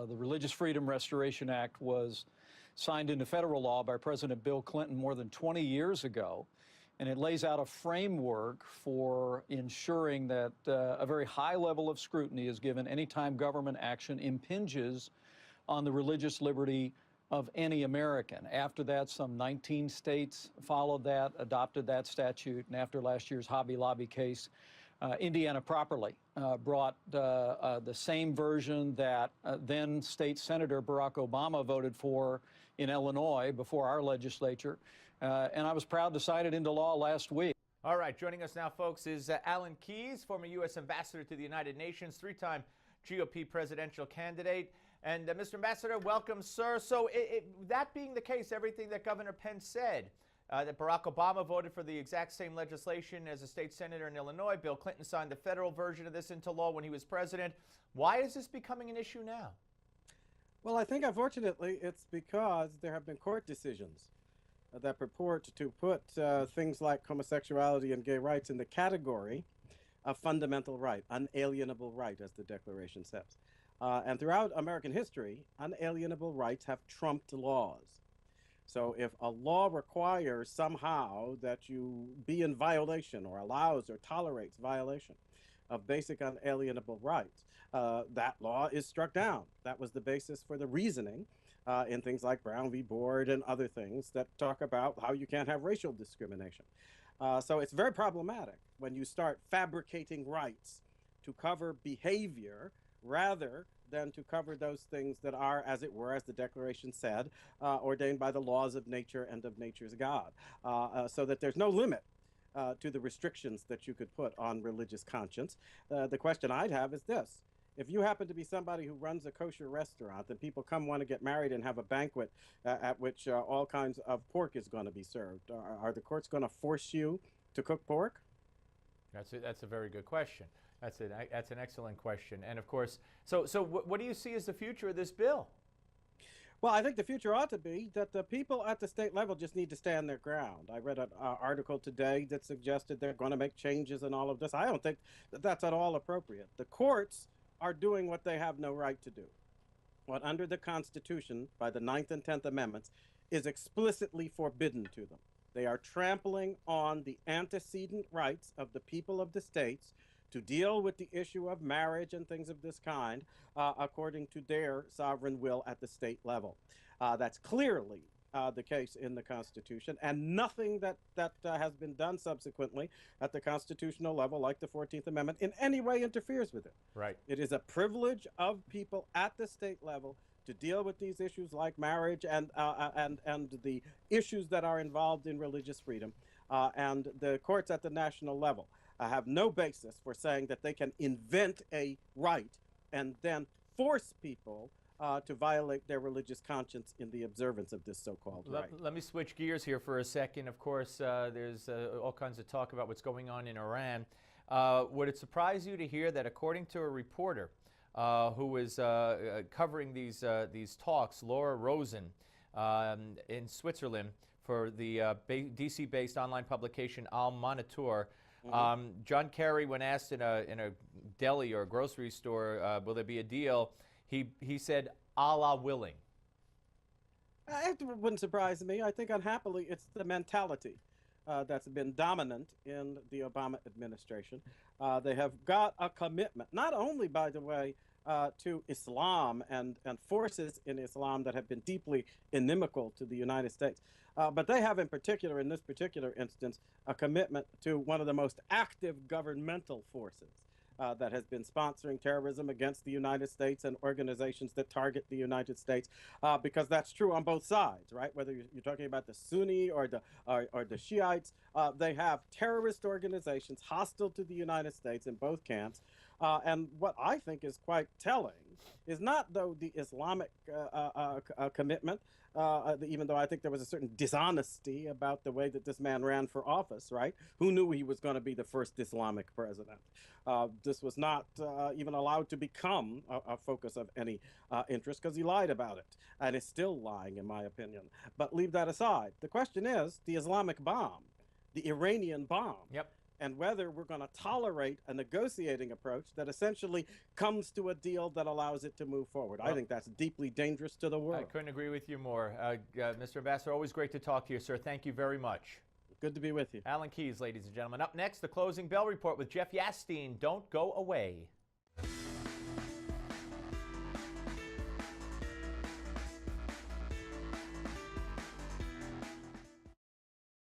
The Religious Freedom Restoration Act was signed into federal law by President Bill Clinton more than 20 years ago, and it lays out a framework for ensuring that a very high level of scrutiny is given anytime government action impinges on the religious liberty of any American. After that, some 19 states followed that, adopted that statute, and after last year's Hobby Lobby case, Indiana properly brought the same version that then State Senator Barack Obama voted for in Illinois before our legislature, and I was proud to sign it into law last week. All right, joining us now, folks, is Alan Keyes, former U.S. Ambassador to the United Nations, three-time GOP presidential candidate. And Mr. Ambassador, welcome, sir. So that being the case, everything that Governor Pence said, that Barack Obama voted for the exact same legislation as a state senator in Illinois, Bill Clinton signed the federal version of this into law when he was president. Why is this becoming an issue now? Well, I think, unfortunately, it's because there have been court decisions that purport to put things like homosexuality and gay rights in the category of fundamental right, unalienable right, as the Declaration says. And throughout American history, unalienable rights have trumped laws. So if a law requires somehow that you be in violation or allows or tolerates violation of basic unalienable rights, that law is struck down. That was the basis for the reasoning in things like Brown v. Board and other things that talk about how you can't have racial discrimination. So it's very problematic when you start fabricating rights to cover behavior rather than to cover those things that are, as it were, as the Declaration said, ordained by the laws of nature and of nature's God, so that there's no limit to the restrictions that you could put on religious conscience. The question I'd have is this. If you happen to be somebody who runs a kosher restaurant and people come want to get married and have a banquet at which all kinds of pork is going to be served, are the courts going to force you to cook pork? That's a very good question. That's an excellent question. And of course, so what do you see as the future of this bill? Well, I think the future ought to be that the people at the state level just need to stand their ground. I read an article today that suggested they're going to make changes in all of this. I don't think that that's at all appropriate. The courts are doing what they have no right to do. What under the Constitution, by the 9th and 10th Amendments, is explicitly forbidden to them. They are trampling on the antecedent rights of the people of the states to deal with the issue of marriage and things of this kind according to their sovereign will at the state level. That's clearly the case in the Constitution, and nothing that has been done subsequently at the constitutional level, like the 14th Amendment, in any way interferes with it. Right. It is a privilege of people at the state level to deal with these issues like marriage and the issues that are involved in religious freedom, and the courts at the national level have no basis for saying that they can invent a right and then force people to violate their religious conscience in the observance of this so-called right. Let me switch gears here for a second. Of course, there's all kinds of talk about what's going on in Iran. Would it surprise you to hear that according to a reporter who is covering these talks, Laura Rosen, in Switzerland for the DC-based online publication Al Monitor, John Kerry, when asked in a deli or a grocery store, will there be a deal, he said, Allah willing. It wouldn't surprise me. I think, unhappily, it's the mentality that's been dominant in the Obama administration. They have got a commitment, not only, by the way, to Islam and forces in Islam that have been deeply inimical to the United States, but they have, in particular, in this particular instance, a commitment to one of the most active governmental forces that has been sponsoring terrorism against the United States and organizations that target the United States, because that's true on both sides, right? Whether you're talking about the Sunni or the Shiites, they have terrorist organizations hostile to the United States in both camps. And what I think is quite telling is not, though, the Islamic commitment, even though I think there was a certain dishonesty about the way that this man ran for office, right? Who knew he was going to be the first Islamic president? This was not even allowed to become a focus of any interest because he lied about it and is still lying, in my opinion. But leave that aside. The question is the Islamic bomb, the Iranian bomb. Yep. and whether we're going to tolerate a negotiating approach that essentially comes to a deal that allows it to move forward. I think that's deeply dangerous to the world. I couldn't agree with you more. Mr. Ambassador, always great to talk to you, sir. Thank you very much. Good to be with you. Alan Keyes, ladies and gentlemen. Up next, the Closing Bell Report with Jeff Yasteen. Don't go away.